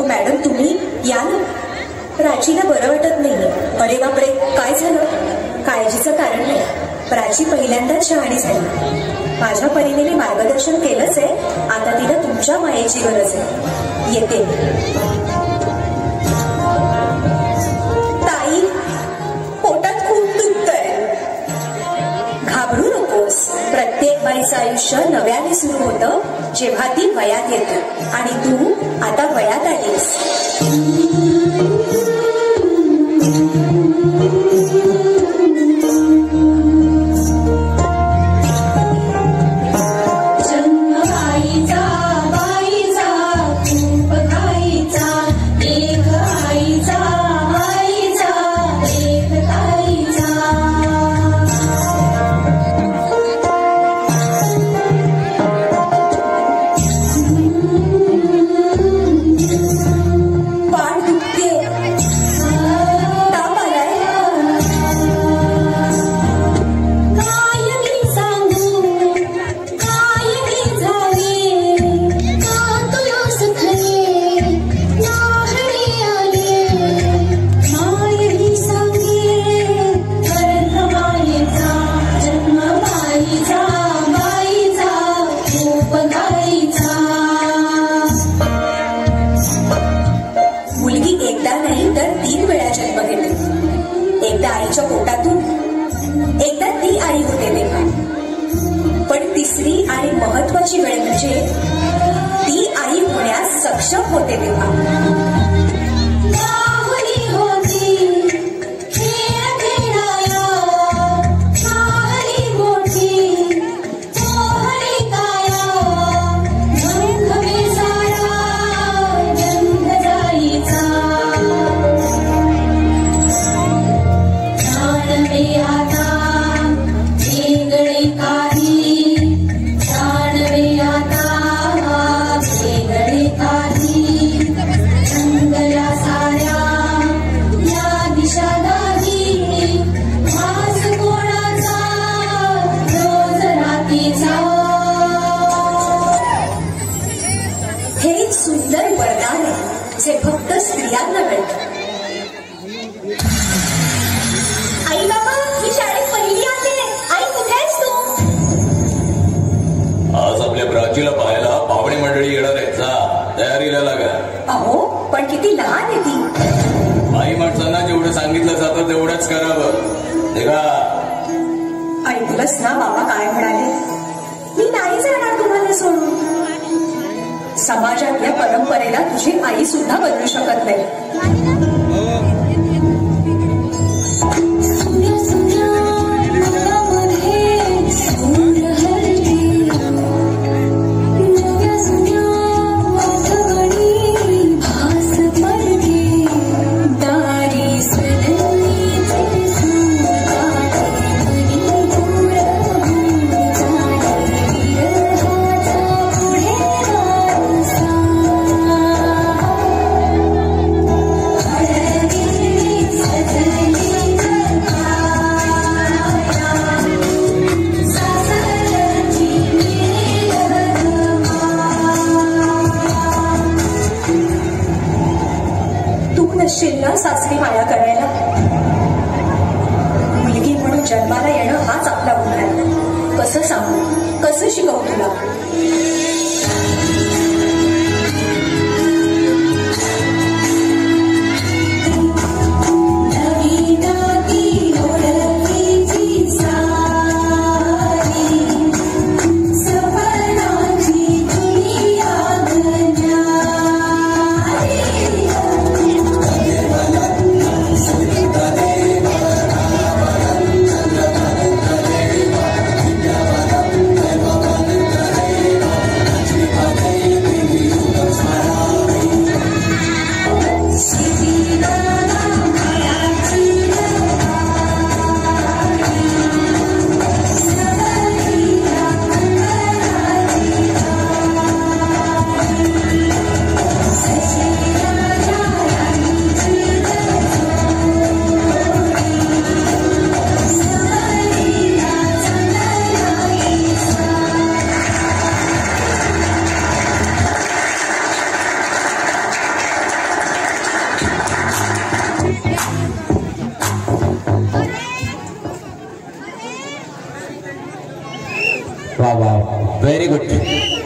अहो मॅडम, तुम्ही या ना. प्राचीला बरं वाटत नाही. अरे बापरे, काय झालं? काळजीचं कारण नाही. प्राची पहिल्यांदाच शहाणी झाली. माझ्या परीने मी मार्गदर्शन केलंच आहे. आता तिला तुमच्या मायेची गरज आहे. येते. ताई, पोटात खूप दुखतंय. घाबरू नकोस. प्रत्येक बाईचं आयुष्य नव्याने सुरू होतं जेव्हा ती वयात येते. आणि तू आता वयात आलीस. समाजातल्या परंपरेला तुझी आई सुद्धा बदलू शकत नाही. सासरी माया करायला. मुलगी म्हणून जन्माला येणं हाच आपला गुन्हा आहे. कसं सांगू, कसं शिकवू तुला? वा वा व्हेरी गुड.